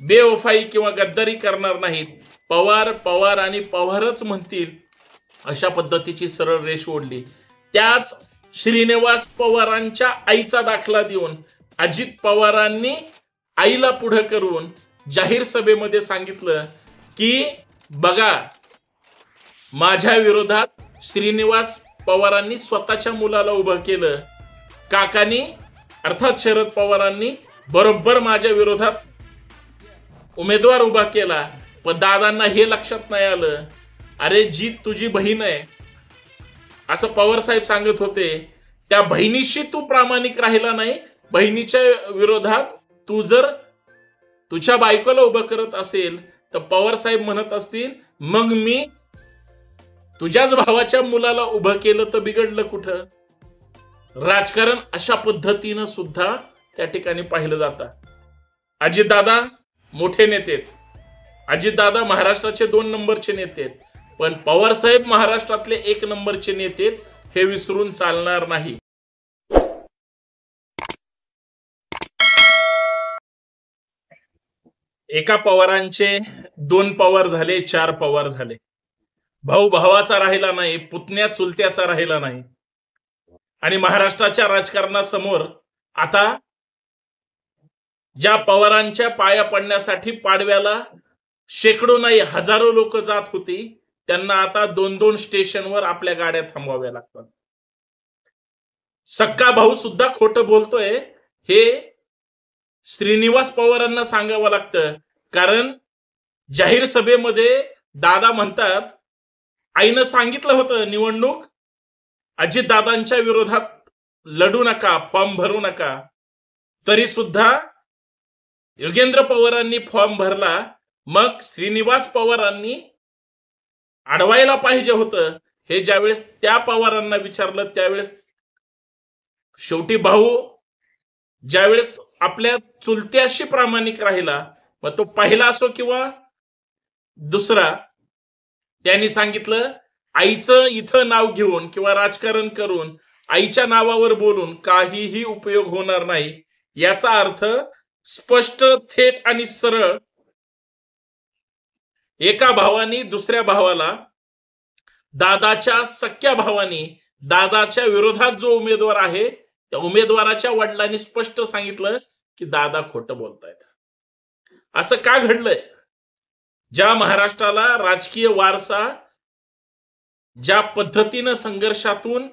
बेवफाई किंवा गद्दारी करणार नाहीत, पवार पवार आणि पवारच म्हणतील अशा पद्धतीची सरळ रेष ओढली. त्याच श्रीनिवास पवारांच्या आईचा दाखला देऊन अजित पवारांनी आईला पुढे करून जाहीर सभेमध्ये सांगितलं की बघा, माझ्या विरोधात श्रीनिवास पवारांनी स्वतःच्या मुलाला उभं केलं, काकांनी अर्थात शरद पवारांनी बरोबर माझ्या विरोधात उमेदवार उभा केला. पण दादांना हे लक्षात नाही आलं, अरे जी तुझी बहीण आहे असं पवार साहेब सांगत होते, त्या बहिणीशी तू प्रामाणिक राहिला नाही. बहिणीच्या विरोधात तू जर तुझ्या बायकोला उभं करत असेल तर पवार साहेब म्हणत असतील मग मी तुझ्याच भावाच्या मुलाला उभं केलं तर बिघडलं कुठं. राजकारण अशा पद्धतीनं सुद्धा त्या ठिकाणी पाहिलं जातं. अजितदादा मोठे नेते, अजितदादा महाराष्ट्राचे 2 नंबरचे नेते, पण पवार साहेब महाराष्ट्रातले 1 नंबरचे नेते, हे विसरून चालणार नाही. एका पवारांचे 2 पवार झाले, 4 पवार झाले. भाऊ भावाचा राहिला नाही, पुतण्या चुलत्याचा राहिला नाही. आणि महाराष्ट्राच्या राजकारणासमोर आता ज्या पवारांच्या पाया पडण्यासाठी पाडव्याला शेकडो नाही हजारो लोक जात होती, त्यांना आता 2-2 स्टेशनवर आपल्या गाड्या थांबवाव्या लागतात. सक्का भाऊ सुद्धा खोटं बोलतोय हे श्रीनिवास पवारांना सांगावं लागतं. कारण जाहीर सभेमध्ये दादा म्हणतात, आईनं सांगितलं होतं निवडणूक अजितदादांच्या विरोधात लढू नका, फॉर्म भरू नका, तरी सुद्धा योगेंद्र पवारांनी फॉर्म भरला. मग श्रीनिवास पवारांनी अडवायला पाहिजे होतं. हे ज्यावेळेस त्या पवारांना विचारलं त्यावेळेस शेवटी भाऊ ज्यावेळेस आपल्या चुलत्याशी प्रामाणिक राहिला, मग तो पहिला असो किंवा दुसरा, त्यांनी सांगितलं आईचं इथं नाव घेऊन किंवा राजकारण करून आईच्या नावावर बोलून काहीही उपयोग होणार नाही. याचा अर्थ स्पष्ट, थेट आणि सरळ एका भावानी दुसऱ्या भावाला, दादाच्या सख्या भावानी दादाच्या विरोधात जो उमेदवार आहे त्या उमेदवाराच्या वडिलांनी स्पष्ट सांगितलं की दादा खोटं बोलतायत. असं का घडलंय? ज्या महाराष्ट्राला राजकीय वारसा ज्या पद्धतीनं संघर्षातून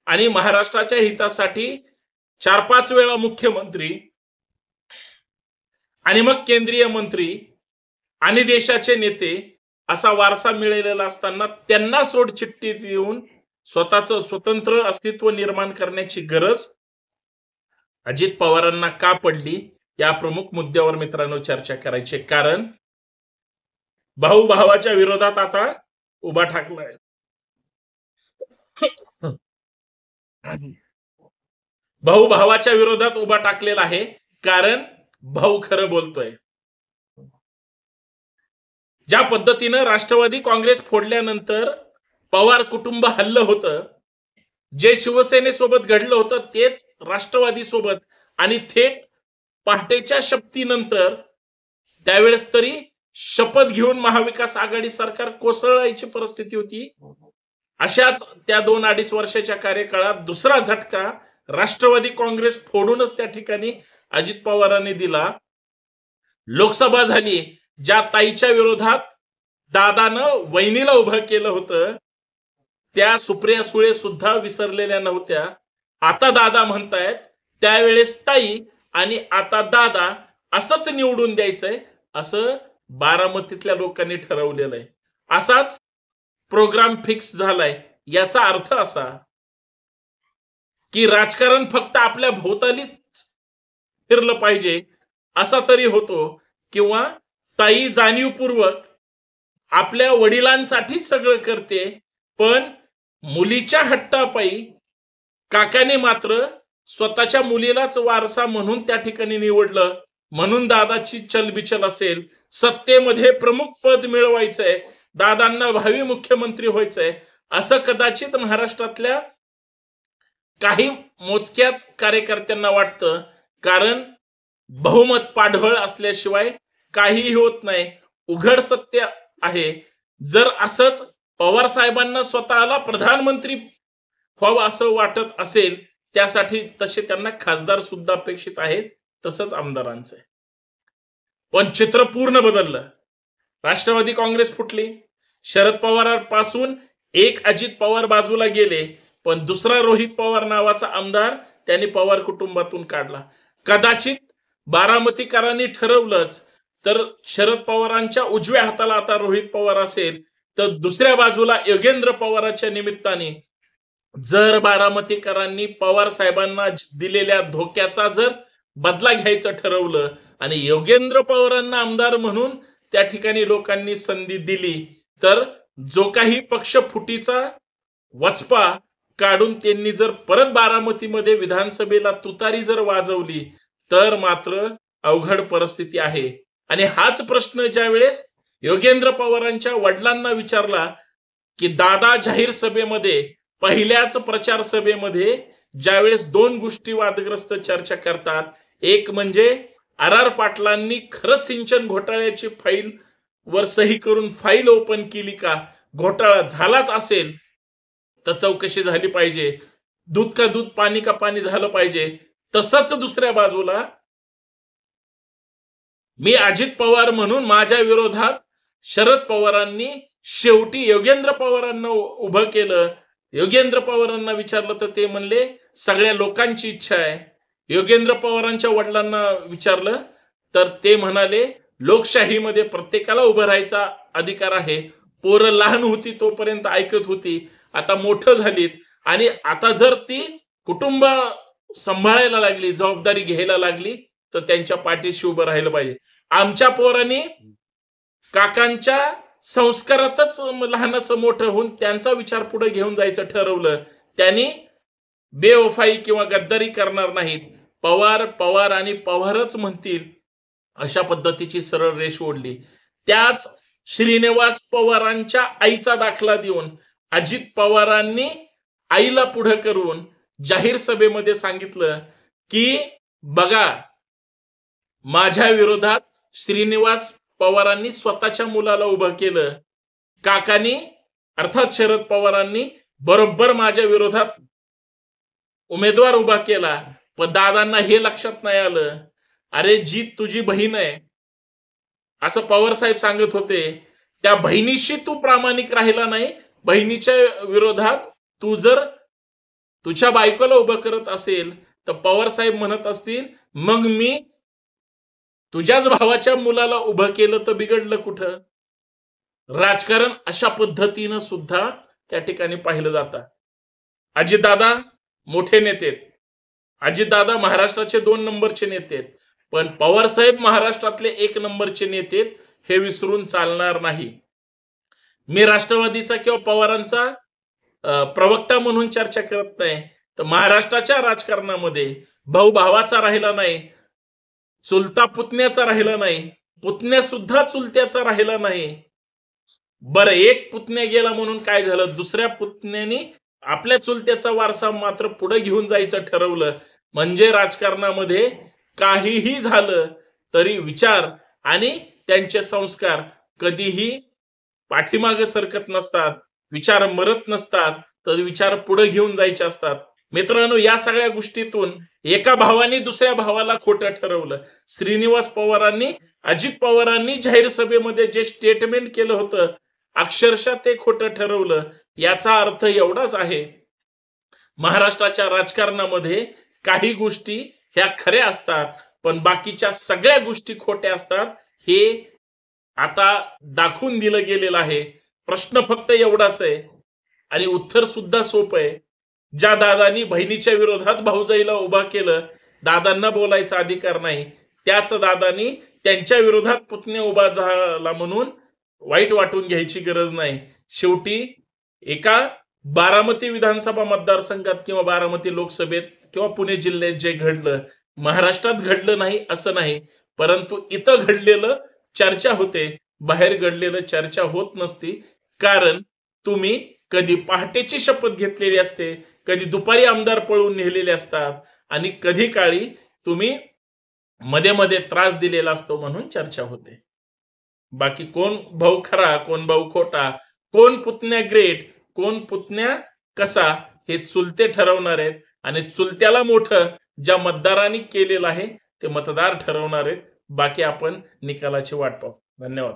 आणि महाराष्ट्राच्या हितासाठी 4-5 वेळा मुख्यमंत्री आणि मग केंद्रीय मंत्री आणि देशाचे नेते असा वारसा मिळालेला असताना त्यांना सोडचिठ्ठी देऊन स्वतःचं स्वतंत्र अस्तित्व निर्माण करण्याची गरज अजित पवारांना का पडली, या प्रमुख मुद्द्यावर मित्रांनो चर्चा करायची. कारण भाऊ भावाच्या विरोधात आता उभा ठाकलाय. भाऊ भावाच्या विरोधात उभा टाकलेला आहे कारण भाऊ खरं बोलतोय. ज्या पद्धतीनं राष्ट्रवादी काँग्रेस फोडल्यानंतर पवार कुटुंब हल्लं होतं, जे शिवसेनेसोबत घडलं होतं तेच राष्ट्रवादी सोबत, आणि थेट पहाटेच्या शपथीनंतर त्यावेळेस तरी शपथ घेऊन महाविकास आघाडी सरकार कोसळायची परिस्थिती होती. अशाच त्या 2-2.5 वर्षाच्या कार्यकाळात दुसरा झटका राष्ट्रवादी काँग्रेस फोडूनच त्या ठिकाणी अजित पवारांनी दिला. लोकसभा झाली, ज्या ताईच्या विरोधात दादानं वहिनीला उभं केलं होतं त्या सुप्रिया सुळे सुद्धा विसरलेल्या नव्हत्या. आता दादा म्हणतायत त्यावेळेस ताई आणि आता दादा असंच निवडून द्यायचंय, असं बारामतीतल्या लोकांनी ठरवलेलं आहे. असाच प्रोग्राम फिक्स झालाय. याचा अर्थ असा की राजकारण फक्त आपल्या भोवतालीच फिरलं पाहिजे असा तरी होतो, किंवा ताई जाणीवपूर्वक आपल्या वडिलांसाठी सगळं करते, पण मुलीच्या हट्टापायी काकाने मात्र स्वतःच्या मुलीलाच वारसा म्हणून त्या ठिकाणी निवडलं. म्हणून दादाची चलबिचल असेल, सत्तेमध्ये प्रमुख पद मिळवायचंय, दादांना भावी मुख्यमंत्री व्हायचंय, असं कदाचित महाराष्ट्रातल्या काही मोजक्याच कार्यकर्त्यांना वाटतं. कारण बहुमत पाढवळ असल्याशिवाय काहीही होत नाही, उघड सत्य आहे. जर असंच पवार साहेबांना स्वतःला प्रधानमंत्री व्हावं असं वाटत असेल, त्यासाठी तसे त्यांना खासदार सुद्धा अपेक्षित आहेत, तसंच आमदारांचं आहे. पण चित्र पूर्ण बदललं. राष्ट्रवादी काँग्रेस फुटली. शरद पवारांपासून एक अजित पवार बाजूला गेले, पण दुसरा रोहित पवार नावाचा आमदार त्यांनी पवार कुटुंबातून काढला. कदाचित बारामतीकरांनी ठरवलंच तर शरद पवारांच्या उजव्या हाताला आता रोहित पवार असेल, तर दुसऱ्या बाजूला योगेंद्र पवारांच्या निमित्ताने जर बारामतीकरांनी पवार साहेबांना दिलेल्या धोक्याचा जर बदला घ्यायचं ठरवलं आणि योगेंद्र पवारांना आमदार म्हणून त्या ठिकाणी लोकांनी संधी दिली, तर जो काही पक्ष फुटीचा वचपा काढून त्यांनी जर परत बारामतीमध्ये विधानसभेला तुतारी जर वाजवली, तर मात्र अवघड परिस्थिती आहे. आणि हाच प्रश्न ज्या वेळेस योगेंद्र पवारांच्या वडिलांना विचारला, की दादा जाहीर सभेमध्ये पहिल्याच प्रचार सभेमध्ये ज्यावेळेस दोन गोष्टी वादग्रस्त चर्चा करतात, एक म्हणजे आर पाटलांनी खरंच सिंचन घोटाळ्याची फाईल वर सही करून फाईल ओपन केली का, घोटाळा झालाच असेल तर चौकशी झाली पाहिजे, दूध का दूध पाणी का पाणी झालं पाहिजे. तसंच दुसऱ्या बाजूला मी अजित पवार म्हणून माझ्या विरोधात शरद पवारांनी शेवटी योगेंद्र पवारांना उभं केलं. योगेंद्र पवारांना विचारलं तर ते म्हणले सगळ्या लोकांची इच्छा आहे. योगेंद्र पवारांच्या वडिलांना विचारलं तर ते म्हणाले लोकशाहीमध्ये प्रत्येकाला उभं राहायचा अधिकार आहे. पोरं लहान होती तोपर्यंत ऐकत होती, आता मोठं झालीत आणि आता जर ती कुटुंब सांभाळायला लागली, जबाबदारी घ्यायला लागली, तर त्यांच्या पाठीशी उभं राहिलं पाहिजे. आमच्या पोरांनी काकांच्या संस्कारातच लहानाचं मोठं होऊन त्यांचा विचार पुढे घेऊन जायचं ठरवलं. त्यांनी बेवफाई किंवा गद्दारी करणार नाहीत. पवार पवार आणि पवारच म्हणतील अशा पद्धतीची सरळ रेष ओढली. त्याच श्रीनिवास पवारांच्या आईचा दाखला देऊन अजित पवारांनी आईला पुढे करून जाहीर सभेमध्ये सांगितलं की बघा, माझ्या विरोधात श्रीनिवास पवारांनी स्वतःच्या मुलाला उभं केलं, काकांनी अर्थात शरद पवारांनी बरोबर माझ्या विरोधात उमेदवार उभा केला, पण दादांना हे लक्षात नाही आलं, अरे जी तुझी बहीण आहे असं पवार साहेब सांगत होते, त्या बहिणीशी तू प्रामाणिक राहिला नाही. बहिणीच्या विरोधात तू जर तुझ्या बायकोला उभं करत असेल तर पवार साहेब म्हणत असतील मग मी तुझ्याच भावाच्या मुलाला उभं केलं तर बिघडलं कुठं. राजकारण अशा पद्धतीनं सुद्धा त्या ठिकाणी पाहिलं जातं. अजितदादा मोठे नेते, अजितदादा महाराष्ट्राचे 2 नंबरचे नेते, पण पवार साहेब महाराष्ट्रातले 1 नंबरचे नेते, हे विसरून चालणार नाही. मी राष्ट्रवादीचा किंवा पवारांचा प्रवक्ता म्हणून चर्चा करत नाही, तर महाराष्ट्राच्या राजकारणामध्ये भाऊ भावाचा राहिला नाही, चुलता पुतण्याचा राहिला नाही, पुतण्या सुद्धा चुलत्याचा राहिला नाही. बरं, एक पुतण्या गेला म्हणून काय झालं, दुसऱ्या पुतण्याने आपल्या चुलत्याचा वारसा मात्र पुढे घेऊन जायचं ठरवलं. म्हणजे राजकारणामध्ये काहीही झालं तरी विचार आणि त्यांचे संस्कार कधीही पाठीमागे सरकत नसतात, विचार मरत नसतात, तर विचार पुढे घेऊन जायचे असतात. मित्रांनो, या सगळ्या गोष्टीतून एका भावाने दुसऱ्या भावाला खोटं ठरवलं. श्रीनिवास पवारांनी अजित पवारांनी जाहीर सभेमध्ये जे स्टेटमेंट केलं होतं अक्षरशः ते खोटं ठरवलं. याचा अर्थ एवढाच आहे, महाराष्ट्राच्या राजकारणामध्ये काही गोष्टी ह्या खऱ्या असतात, पण बाकीच्या सगळ्या गोष्टी खोट्या असतात. हे आता दाखवून दिलं गेलेलं आहे. प्रश्न फक्त एवढाच आहे आणि उत्तर सुद्धा सोपं आहे. ज्या दादांनी बहिणीच्या विरोधात भाऊजाईला उभा केलं, दादांना बोलायचा अधिकार नाही, त्याच दादांनी त्यांच्या विरोधात पुतण्या उभा झाला म्हणून वाईट वाटून घ्यायची गरज नाही. शेवटी एका बारामती विधानसभा मतदारसंघात किंवा बारामती लोकसभेत किंवा पुणे जिल्ह्यात जे घडलं, महाराष्ट्रात घडलं नाही असं नाही, परंतु इथं घडलेलं चर्चा होते, बाहेर घडलेलं चर्चा होत नसती. कारण तुम्ही कधी पहाटेची शपथ घेतलेली असते, कधी दुपारी आमदार पळून नेलेले असतात आणि कधी काळी तुम्ही मध्ये मध्ये त्रास दिलेला असतो म्हणून चर्चा होते. बाकी कोण भाऊ खरा, कोण भाऊ खोटा, कोण पुतण्या ग्रेट, कोण पुतण्या कसा, हे चुलते ठरवणार आहेत. आणि चुलत्याला मोठं ज्या मतदारांनी केलेलं आहे ते मतदार ठरवणार आहेत. बाकी आपण निकालाची वाट पाहू. धन्यवाद.